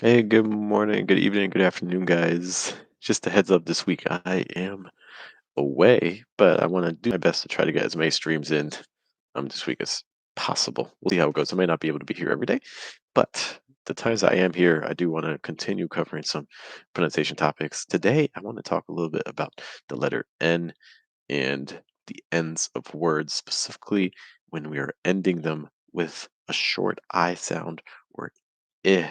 Hey, good morning, good evening, good afternoon, guys. Just a heads up this week, I am away, but I want to do my best to try to get as many streams in this week as possible. We'll see how it goes. I may not be able to be here every day, but the times I am here, I do want to continue covering some pronunciation topics. Today, I want to talk a little bit about the letter N and the ends of words, specifically when we are ending them with a short I sound or eh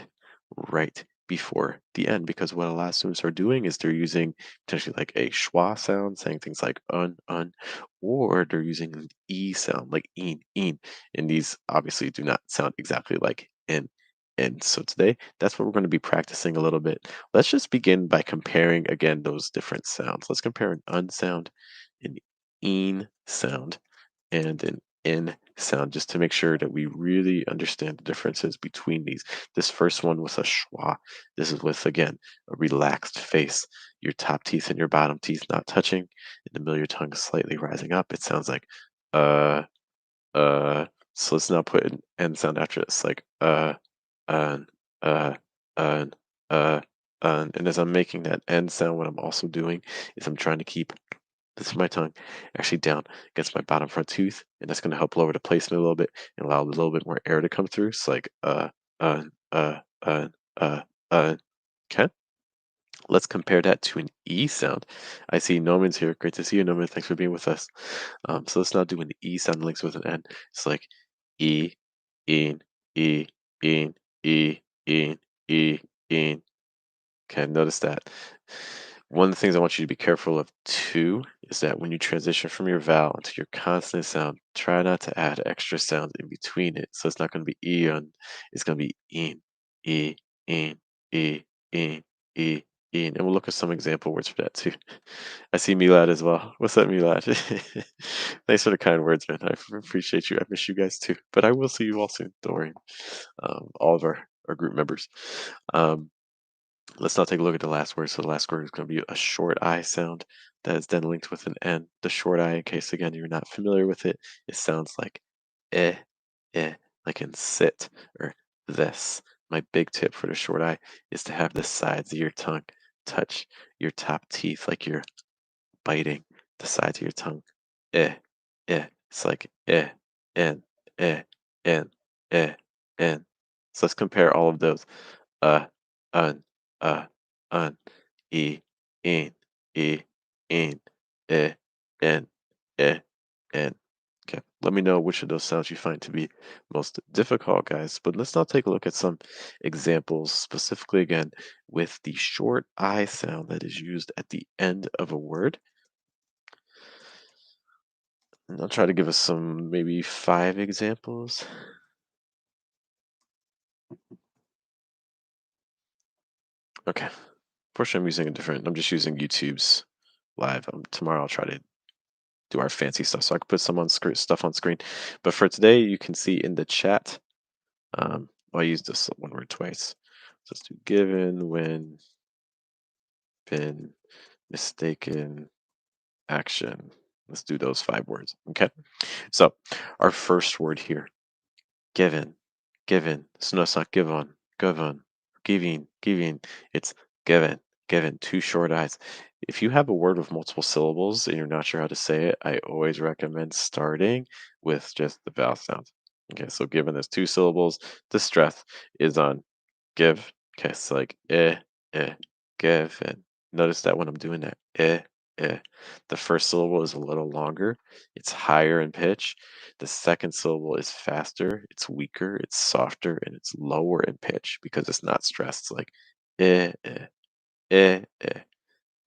right before the end. Because what a lot of students are doing is they're using potentially like a schwa sound, saying things like or they're using an e sound like een. And these obviously do not sound exactly like in. And so today, that's what we're going to be practicing a little bit. Let's just begin by comparing again those different sounds. Let's compare an un sound, an een sound, and an in sound just to make sure that we really understand the differences between these. This first one with a schwa. This is with, again, a relaxed face. Your top teeth and your bottom teeth not touching. In the middle of your tongue slightly rising up. It sounds like uh, uh. So let's now put an N sound after this, like un, uh, un, uh, And as I'm making that N sound, what I'm also doing is I'm trying to keep this is my tongue actually down against my bottom front tooth, and that's going to help lower the placement a little bit and allow a little bit more air to come through. It's like uh, uh, uh, uh, uh. Okay, let's compare that to an E sound. I see Norman's here. Great to see you, Norman. Thanks for being with us. So let's now do an E sound links with an N. It's like E, in, E, in, E, in, E, in. Okay, notice that. One of the things I want you to be careful of too is that when you transition from your vowel into your consonant sound, try not to add extra sounds in between it. So it's not going to be eon, it's going to be e, in, e, in, e, in. And we'll look at some example words for that too. I see Milad as well. What's up, Milad? Thanks for the kind words, man. Appreciate you. I miss you guys too. But I will see you all soon. Don't worry. All of our group members. Um, Let's now take a look at the last word. So the last word is going to be a short I sound that is then linked with an N. The short I, in case again you're not familiar with it, it sounds like eh, eh, like in sit or this. My big tip for the short I is to have the sides of your tongue touch your top teeth like you're biting the sides of your tongue. Eh, It's like and, eh, and, and. So let's compare all of those. Uh, un, uh, un, e, in, e, in, eh, en, eh, en. Okay, let me know which of those sounds you find to be most difficult, guys. But let's now take a look at some examples, specifically again with the short I sound that is used at the end of a word. And I'll try to give us some maybe 5 examples. Okay. Fortunately, I'm using a different. I'm just using YouTube's live. Tomorrow I'll try to do our fancy stuff, so I can put some on screen stuff on screen. But for today, you can see in the chat. I used this one word twice. So let's do given when been mistaken action. Let's do those 5 words. Okay. So our first word here, given, given. So no, it's not given, giving. It's given. 2 short eyes. If you have a word with multiple syllables and you're not sure how to say it, I always recommend starting with just the vowel sounds. Okay, so given there's 2 syllables, the stress is on give. Okay, it's like give. And notice that when I'm doing that, the first syllable is a little longer, it's higher in pitch. The second syllable is faster, it's weaker, it's softer, and it's lower in pitch because it's not stressed. It's like eh,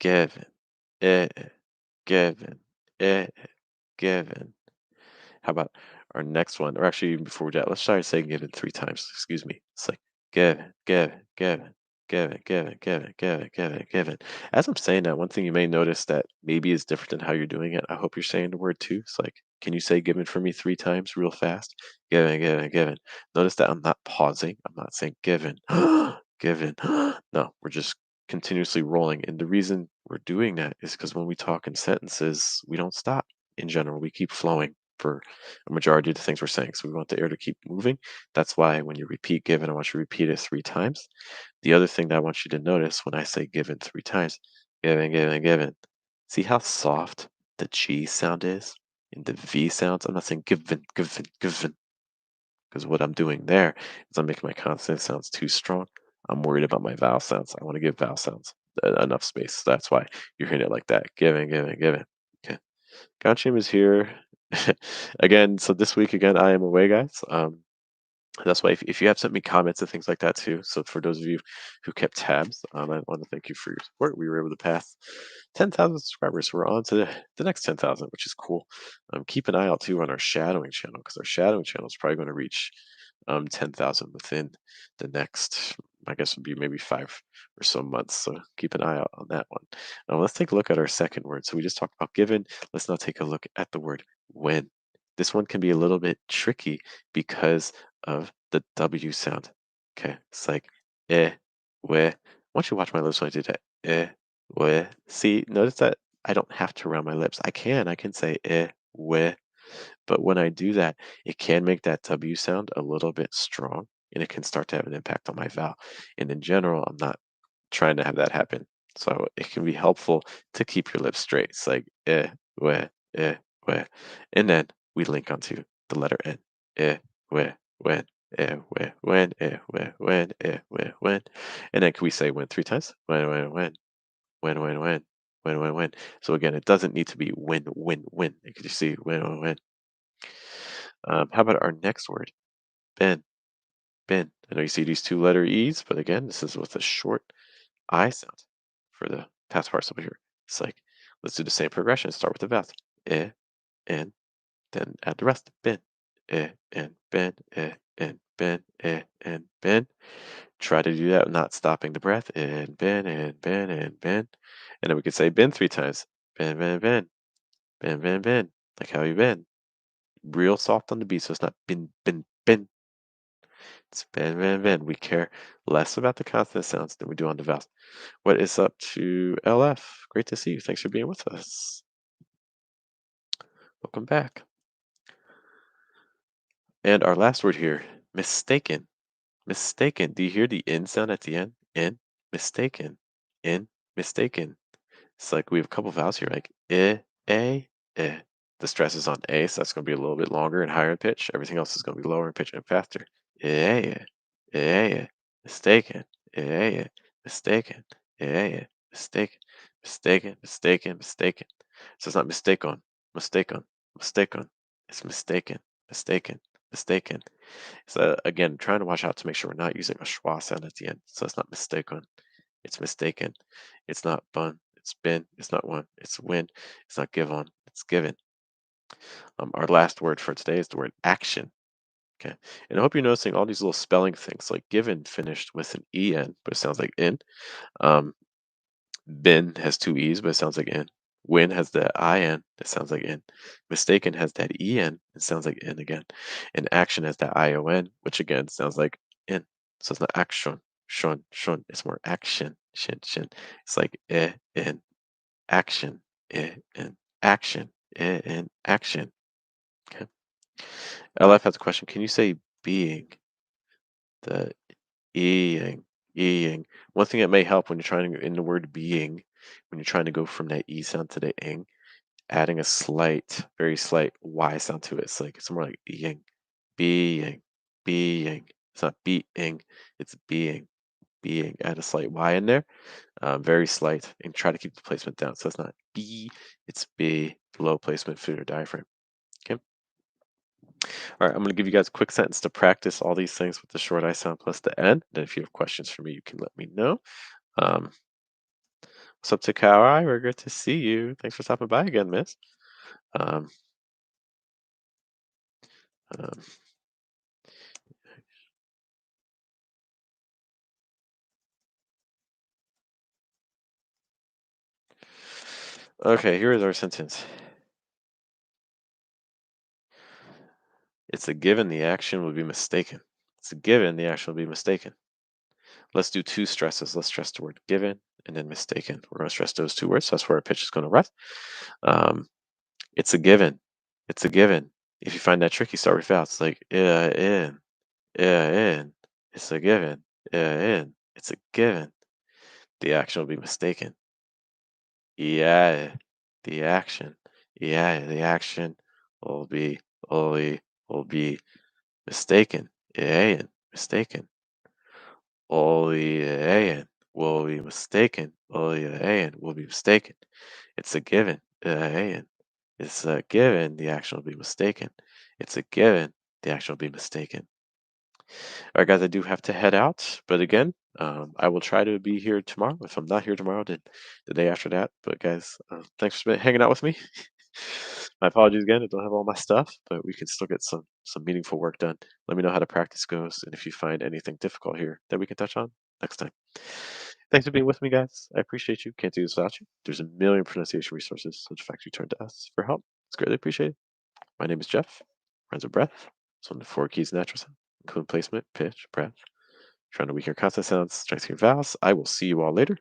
given, eh, given, eh, given. How about our next one? Or actually, even before that, let's try saying given 3 times. Excuse me. It's like given. As I'm saying that, one thing you may notice that maybe is different than how you're doing it. I hope you're saying the word too. It's like, can you say given for me 3 times real fast? Given. Notice that I'm not pausing. I'm not saying given, given. No, we're just continuously rolling. And the reason we're doing that is because when we talk in sentences, we don't stop in general. We keep flowing. for a majority of the things we're saying. So we want the air to keep moving. That's why when you repeat given, I want you to repeat it 3 times. The other thing that I want you to notice when I say given 3 times, given, given, given. See how soft the G sound is in the V sounds? I'm not saying given, given, given, because what I'm doing there is I'm making my consonant sounds too strong. I'm worried about my vowel sounds. I want to give vowel sounds enough space. That's why you're hearing it like that. Given, given, given. Okay. Ganchim is here again. So this week again, I am away, guys. That's why if you have sent me comments and things like that too. So for those of you who kept tabs, I want to thank you for your support. We were able to pass 10,000 subscribers. So we're on to the next 10,000, which is cool. Keep an eye out too on our shadowing channel because our shadowing channel is probably going to reach 10,000 within the next, I guess, would be maybe 5 or so months. So keep an eye out on that one. Now let's take a look at our second word. So we just talked about given. Let's now take a look at the word when. This one can be a little bit tricky because of the W sound. Okay, it's like we. Why don't you watch my lips when I do that? We. See, notice that I don't have to round my lips. I can say we. But when I do that, it can make that W sound a little bit strong and it can start to have an impact on my vowel. And in general, I'm not trying to have that happen. So it can be helpful to keep your lips straight. It's like we, eh, we. And then we link onto the letter N. We, when, when. And then can we say when 3 times? When. So again, it doesn't need to be when. You can just see when. How about our next word? Ben. Ben. I know you see these 2 letter E's, but again, this is with a short I sound for the past parts over here. It's like, let's do the same progression. Start with the vowels. And then add the rest. Ben. And ben. And ben. And ben. Try to do that, not stopping the breath. And ben, and ben, and ben. And then we could say ben 3 times. Ben, ben, ben. Ben, ben, ben. Like how you been. Real soft on the beat, so it's not bin. It's ben. We care less about the consonant sounds than we do on the vowels. What is up to LF? Great to see you. Thanks for being with us. Welcome back. And our last word here, mistaken. Mistaken. Do you hear the in sound at the end? In, mistaken. In, mistaken. It's like we have a couple vowels here, like a. The stress is on a, so that's going to be a little bit longer and higher in pitch. Everything else is going to be lower in pitch and faster. Eh, mistaken. Mistaken. Mistaken. Mistaken. So it's not mistaken. It's mistaken. So again, trying to watch out to make sure we're not using a schwa sound at the end. So it's not mistaken. It's mistaken. It's not bun. It's been. It's not one. It's win. It's not give on. It's given. Our last word for today is the word action. Okay. And I hope you're noticing all these little spelling things like given finished with an en, but it sounds like in. Um, been has 2 e's, but it sounds like in. Win has the in, it sounds like in. Mistaken has that en, it sounds like in again. And action has that ion, which again sounds like in. So it's not action, shun. It's more action, shin. It's like in, action, in, action, in, action. Okay. LF has a question. Can you say being? The eing. One thing that may help when you're trying to, in the word being, when you're trying to go from that e sound to the ing, adding a slight, very slight y sound to it. It's more like being, being. It's not being, it's being. Add a slight y in there, very slight, and try to keep the placement down. So it's not b, it's b. Low placement through your diaphragm. Okay. All right, I'm going to give you guys a quick sentence to practice all these things with the short I sound plus the N. Then if you have questions for me, you can let me know. Um, what's up to Kawai? We're good to see you. Thanks for stopping by again, miss. Um, um, okay, here is our sentence. It's a given the action would be mistaken. It's a given the action will be mistaken. Let's do 2 stresses. Let's stress the word given and then mistaken. We're going to stress those 2 words. So that's where our pitch is going to rest. It's a given. It's a given. If you find that tricky, start with vowels like in. It's a given. In. It's a given. The action will be mistaken. Yeah, the action. Yeah, the action will be will be mistaken. Yeah, mistaken. Olean will be mistaken. Olean will be mistaken. It's a given. It's a given. The action will be mistaken. It's a given. The action will be mistaken. All right, guys, I do have to head out, but again, I will try to be here tomorrow. If I'm not here tomorrow, then the day after that. But guys, thanks for hanging out with me. My apologies again. I don't have all my stuff, but we can still get some meaningful work done. Let me know how the practice goes, and if you find anything difficult here that we can touch on next time. Thanks for being with me, guys. I appreciate you. Can't do this without you. There's a million pronunciation resources, so in fact, you turn to us for help. It's greatly appreciated. My name is Jeff. Friends of breath. So on the four keys natural sound, include placement, pitch, breath. Trying to weaken your consonant sounds, strengthen your vowels. I will see you all later.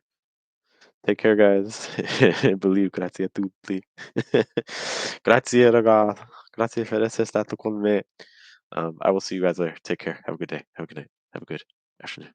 Take care, guys. Believe, grazie a tutti. Grazie, raga. Grazie per essere stato con me. I will see you guys later. Take care. Have a good day. Have a good night. Have a good afternoon.